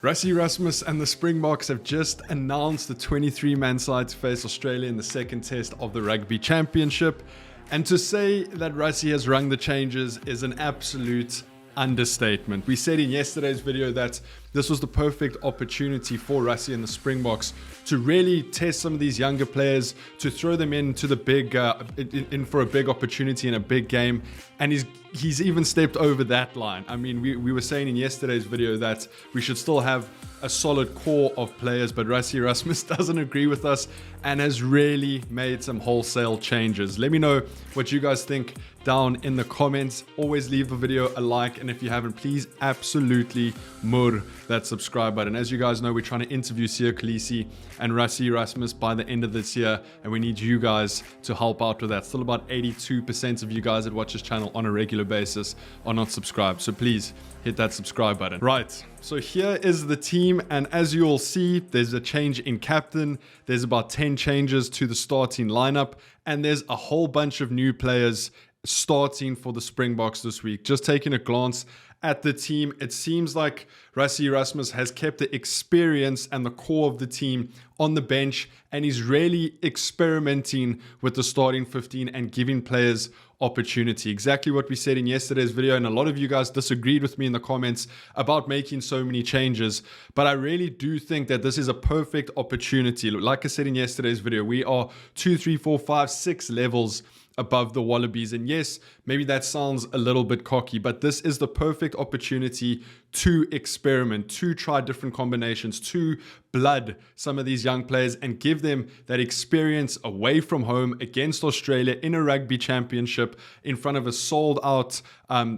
Rassie Rasmus and the Springboks have just announced the 23-man side to face Australia in the second test of the Rugby Championship. And to say that Rassie has rung the changes is an absolute understatement. We said in yesterday's video that this was the perfect opportunity for Rassie and the Springboks to really test some of these younger players, to throw them into the big, in for a big opportunity in a big game. And he's even stepped over that line. I mean, we were saying in yesterday's video that we should still have a solid core of players, but Rassie Rasmus doesn't agree with us and has really made some wholesale changes. Let me know what you guys think down in the comments. Always leave the video a like, and if you haven't, please absolutely mur that subscribe button. As you guys know, we're trying to interview Siya Kolisi and Rassie Rasmus by the end of this year, and we need you guys to help out with that. Still about 82% of you guys that watch this channel on a regular basis are not subscribed, so please hit that subscribe button. Right, so here is the team, and as you all see, there's a change in captain, there's about 10 changes to the starting lineup, and there's a whole bunch of new players starting for the Springboks this week. Just taking a glance at the team, it seems like Rassie Rasmus has kept the experience and the core of the team on the bench, and he's really experimenting with the starting 15 and giving players opportunity. Exactly what we said in yesterday's video, and a lot of you guys disagreed with me in the comments about making so many changes, but I really do think that this is a perfect opportunity. Like I said in yesterday's video, we are 2, 3, 4, 5, 6 levels above the Wallabies, and yes, maybe that sounds a little bit cocky, but this is the perfect opportunity to experiment, to try different combinations, to blood some of these young players and give them that experience away from home against Australia in a rugby championship in front of a sold out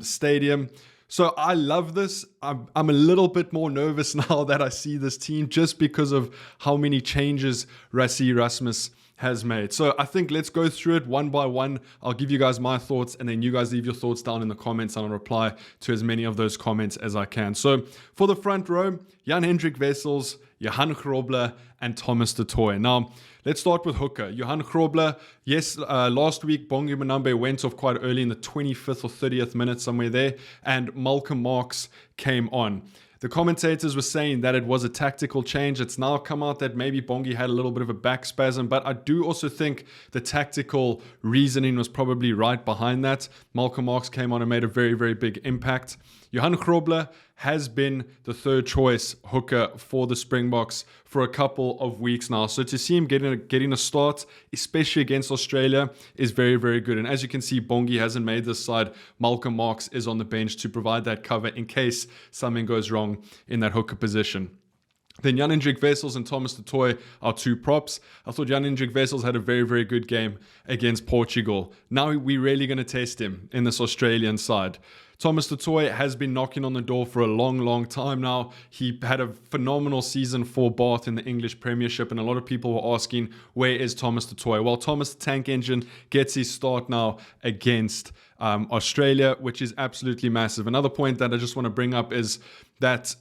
stadium. So I love this. I'm a little bit more nervous now that I see this team just because of how many changes Rassie Rasmus has made. So I think let's go through it one by one. I'll give you guys my thoughts, and then you guys leave your thoughts down in the comments, and I'll reply to as many of those comments as I can. So for the front row, Jan-Hendrik Wessels, Johan Grobler, and Thomas du Toit. Now, let's start with hooker. Johan Grobler, yes, last week, Bongi Manambe went off quite early in the 25th or 30th minute, somewhere there, and Malcolm Marx came on. The commentators were saying that it was a tactical change. It's now come out that maybe Bongi had a little bit of a back spasm, but I do also think the tactical reasoning was probably right behind that. Malcolm Marx came on and made a very, very big impact. Johan Grobler has been the third choice hooker for the Springboks for a couple of weeks now. So to see him getting a start, especially against Australia, is very, very good. And as you can see, Bongi hasn't made this side. Malcolm Marx is on the bench to provide that cover in case something goes wrong in that hooker position. Then Jan-Hendrik Wessels and Thomas du Toit are two props. I thought Jan-Hendrik Wessels had a very, very good game against Portugal. Now we're really going to test him in this Australian side. Thomas du Toit has been knocking on the door for a long, long time now. He had a phenomenal season for Bath in the English Premiership, and a lot of people were asking, where is Thomas du Toit? Well, Thomas the Tank Engine gets his start now against Australia, which is absolutely massive. Another point that I just want to bring up is that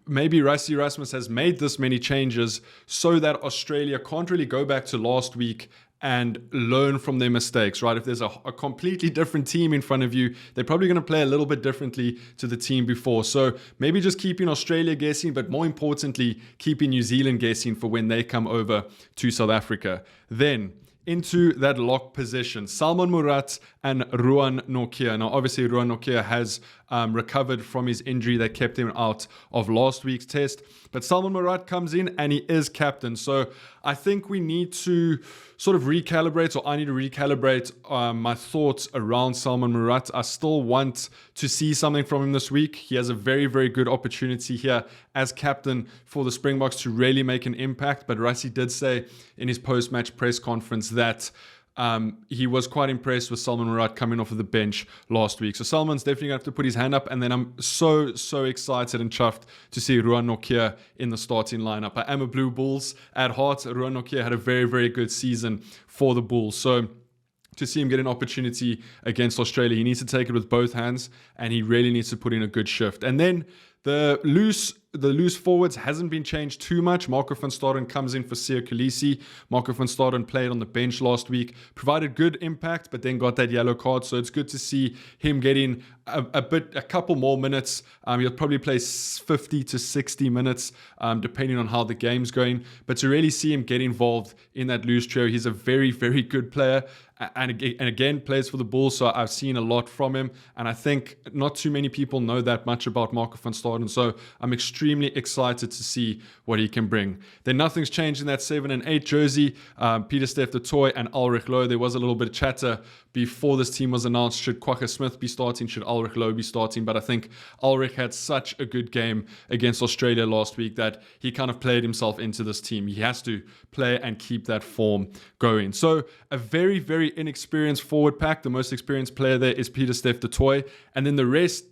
maybe Rassie Rasmus has made this many changes so that Australia can't really go back to last week and learn from their mistakes, right? If there's a completely different team in front of you, they're probably going to play a little bit differently to the team before. So maybe just keeping Australia guessing, but more importantly, keeping New Zealand guessing for when they come over to South Africa. Then into that lock position, Salman Murat and Ruan Nokia. Now, obviously, Ruan Nokia has recovered from his injury that kept him out of last week's test. But Salman Murat comes in and he is captain. So I think we need to sort of recalibrate, or I need to recalibrate my thoughts around Salman Murat. I still want to see something from him this week. He has a very, very good opportunity here as captain for the Springboks to really make an impact. But Rassie did say in his post-match press conference that he was quite impressed with Salman Murat coming off of the bench last week. So Salman's definitely going to have to put his hand up. And then I'm so excited and chuffed to see Ruan Nokia in the starting lineup. I am a Blue Bulls at heart. Ruan Nokia had a very, very good season for the Bulls. So to see him get an opportunity against Australia, he needs to take it with both hands, and he really needs to put in a good shift. And then The loose forwards hasn't been changed too much. Marco van Staden comes in for Siya Kolisi. Marco van Staden played on the bench last week, provided good impact, but then got that yellow card. So it's good to see him getting a couple more minutes. He'll probably play 50 to 60 minutes, depending on how the game's going. But to really see him get involved in that loose trio, he's a very, very good player. And again, plays for the Bulls, so I've seen a lot from him. And I think not too many people know that much about Marco van Staden, so I'm extremely excited to see what he can bring. Then nothing's changed in that 7 and 8 jersey. Pieter-Steph du Toit and Ulrich Loh, there was a little bit of chatter before this team was announced. Should Kwagga Smith be starting? Should Ulrich Loh be starting? But I think Ulrich had such a good game against Australia last week that he kind of played himself into this team. He has to play and keep that form going. So a very, very inexperienced forward pack. The most experienced player there is Pieter-Steph du Toit, and then the rest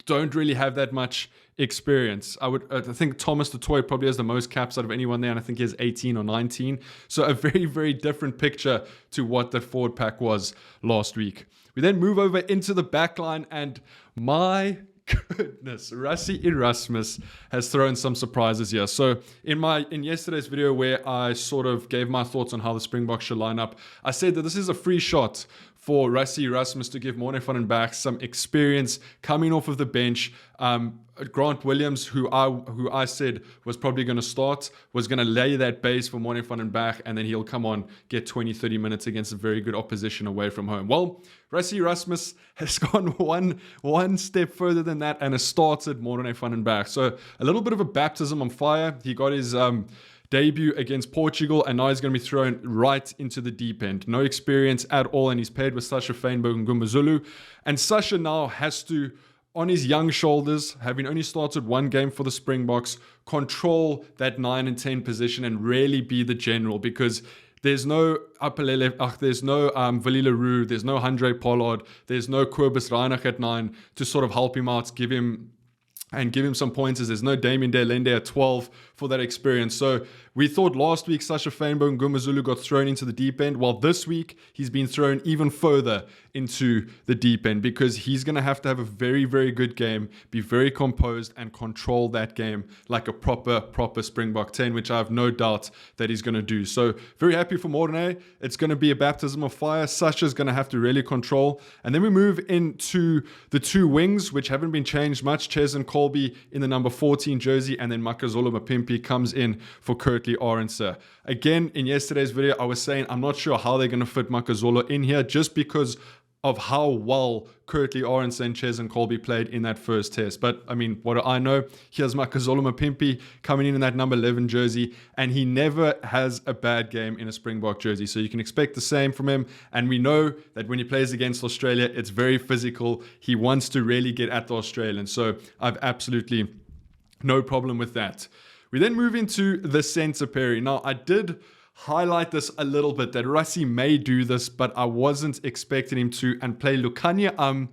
don't really have that much experience. I think Thomas du Toit probably has the most caps out of anyone there, and I think he has 18 or 19. So a very, very different picture to what the forward pack was last week. We then move over into the back line, and my goodness, Rassie Erasmus has thrown some surprises here. So in yesterday's video where I sort of gave my thoughts on how the Springboks should line up, I said that this is a free shot for Rassie Erasmus to give Morne van den Berg some experience coming off of the bench. Grant Williams, who I said was probably going to start, was going to lay that base for Morne van den Berg, and then he'll come on, get 20, 30 minutes against a very good opposition away from home. Well, Rassie Erasmus has gone one step further than that and has started Morne van den Berg. So a little bit of a baptism on fire. He got his debut against Portugal, and now he's going to be thrown right into the deep end. No experience at all, and he's paired with Sasha Feinberg and Gumbazulu. And Sasha now has to, on his young shoulders, having only started one game for the Springboks, control that 9 and 10 position and really be the general, because there's no Apelele, there's no Willie Leroux, there's no Andre Pollard, there's no Kobus Reinach at 9 to sort of help him out, give him some pointers. There's no Damien De Lende at 12 for that experience. So we thought last week Sasha Feinberg and Gumbazulu got thrown into the deep end. While this week he's been thrown even further into the deep end, because he's going to have a very, very good game, be very composed and control that game like a proper Springbok 10, which I have no doubt that he's going to do. So very happy for Morne. It's going to be a baptism of fire. Sasha's going to have to really control. And then we move into the two wings, which haven't been changed much. Ches and Colby in the number 14 jersey, and then Makazole Mapimpi comes in for Kurtley Arendse. Again, in yesterday's video, I was saying I'm not sure how they're going to fit Makazole in here, just because of how well Kurtley Arendse and Ches and Colby played in that first test. But I mean, what do I know? Here's Makazole Mapimpi coming in that number 11 jersey, and he never has a bad game in a Springbok jersey. So you can expect the same from him. And we know that when he plays against Australia, it's very physical. He wants to really get at the Australians. So I've absolutely no problem with that. We then move into the centre pairing. Now, I did highlight this a little bit, that Rassie may do this, but I wasn't expecting him to, and play Lukhanyo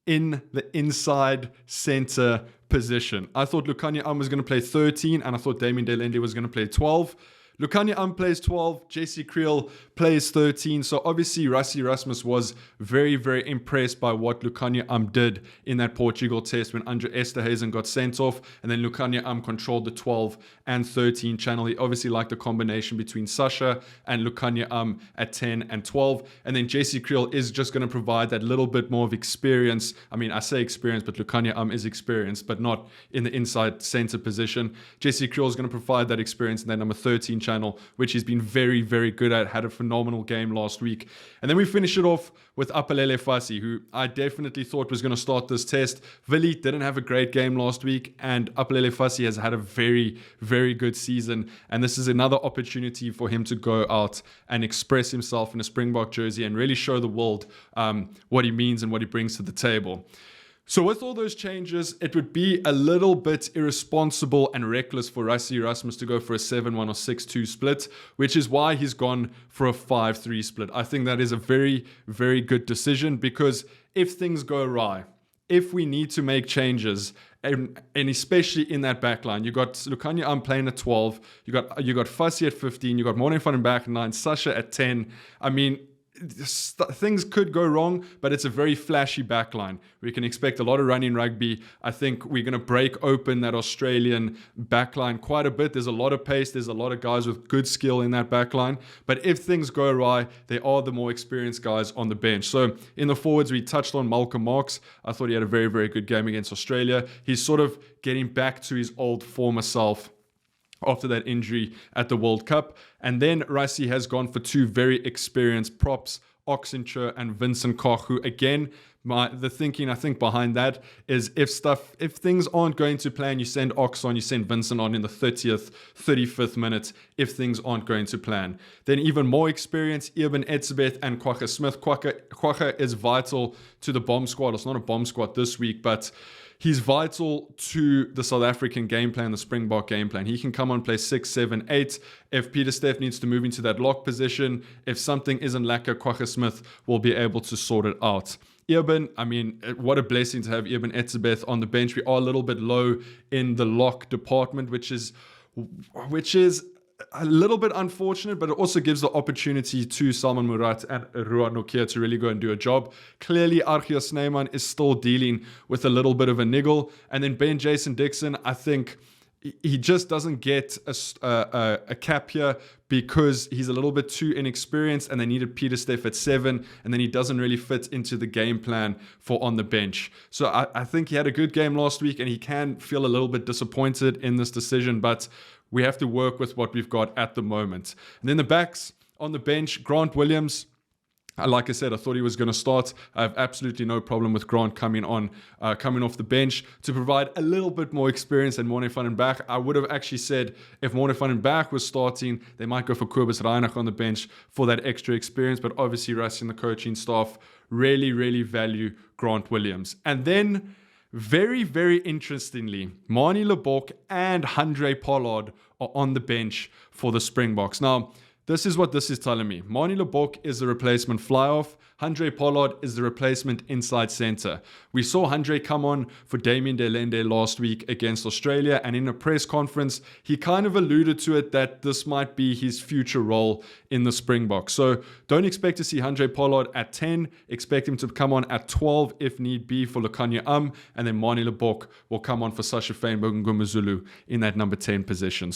in the inside center position. I thought Lukhanyo was going to play 13, and I thought Damien De Lende was going to play 12. Lukhanyo plays 12, Jesse Kriel plays 13. So obviously Rassie Erasmus was very, very impressed by what Lukhanyo did in that Portugal test when Andre Esterhuizen got sent off, and then Lukhanyo controlled the 12 and 13 channel. He obviously liked the combination between Sasha and Lukhanyo at 10 and 12. And then Jesse Kriel is just going to provide that little bit more of experience. I mean, I say experience, but Lukhanyo is experienced, but not in the inside center position. Jesse Kriel is going to provide that experience in that number 13 channel, which he's been very, very good at. Had a phenomenal game last week. And then we finish it off with Apelele Fassi, who I definitely thought was going to start this test. Willie didn't have a great game last week, and Apelele Fassi has had a very, very good season. And this is another opportunity for him to go out and express himself in a Springbok jersey and really show the world what he means and what he brings to the table. So with all those changes, it would be a little bit irresponsible and reckless for Rassie Erasmus to go for a 7-1 or 6-2 split, which is why he's gone for a 5-3 split. I think that is a very, very good decision, because if things go awry, if we need to make changes, and especially in that back line, you got Lukhanyo playing at 12, you got Fassi at 15, you got Morne van den Berg at 9, Sasha at 10. I mean, things could go wrong, but it's a very flashy backline. We can expect a lot of running rugby. I think we're going to break open that Australian backline quite a bit. There's a lot of pace. There's a lot of guys with good skill in that backline. But if things go awry, they are the more experienced guys on the bench. So in the forwards, we touched on Malcolm Marx. I thought he had a very, very good game against Australia. He's sort of getting back to his old former self after that injury at the World Cup. And then Rassie has gone for two very experienced props, Oxenture and Vincent Koch, who again, the thinking I think behind that is if things aren't going to plan, you send Ox on, you send Vincent on in the 30th, 35th minute if things aren't going to plan. Then even more experience, Eben Etzebeth and Kwagga Smith. Kwagga is vital to the bomb squad. It's not a bomb squad this week, but he's vital to the South African game plan, the Springbok game plan. He can come on, play 6, 7, 8. If Peter Steff needs to move into that lock position, if something isn't lacquer, Kwagga Smith will be able to sort it out. Eben, I mean, what a blessing to have Eben Etzebeth on the bench. We are a little bit low in the lock department, which is a little bit unfortunate, but it also gives the opportunity to Salman Murat and Ruan Nokia to really go and do a job. Clearly, Archie Snyman is still dealing with a little bit of a niggle. And then Ben Jason Dixon, I think he just doesn't get a cap here because he's a little bit too inexperienced and they needed Peter Steff at 7, and then he doesn't really fit into the game plan for on the bench. So I think he had a good game last week and he can feel a little bit disappointed in this decision, but we have to work with what we've got at the moment. And then the backs on the bench, Grant Williams. Like I said, I thought he was going to start. I have absolutely no problem with Grant coming off the bench to provide a little bit more experience than Morne van den Berg. I would have actually said if Morne van den Berg was starting, they might go for Kobus Reinach on the bench for that extra experience. But obviously, Rassie and the coaching staff really, really value Grant Williams. And then, very, very interestingly, Manie Lebok and Handré Pollard are on the bench for the Springboks. Now, this is what this is telling me. Manie Lebok is the replacement fly-off. Handré Pollard is the replacement inside center. We saw Handré come on for Damien Delende last week against Australia, and in a press conference, he kind of alluded to it that this might be his future role in the Springboks. So don't expect to see Handré Pollard at 10. Expect him to come on at 12 if need be for Lukanya and then Manie Lebok will come on for Sasha Feinberg and Ngumazulu in that number 10 position.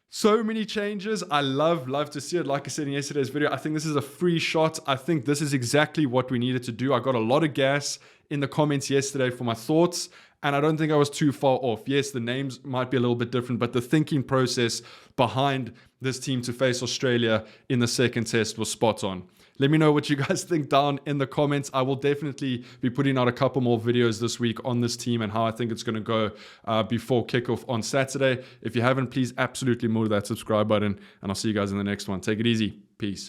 So many changes. I love to see it. Like I said in yesterday's video, I think this is a free shot. I think this is exactly what we needed to do. I got a lot of gas in the comments yesterday for my thoughts, and I don't think I was too far off. Yes, the names might be a little bit different, but the thinking process behind this team to face Australia in the second test was spot on. Let me know what you guys think down in the comments. I will definitely be putting out a couple more videos this week on this team and how I think it's going to go before kickoff on Saturday. If you haven't, please absolutely move that subscribe button, and I'll see you guys in the next one. Take it easy. Peace.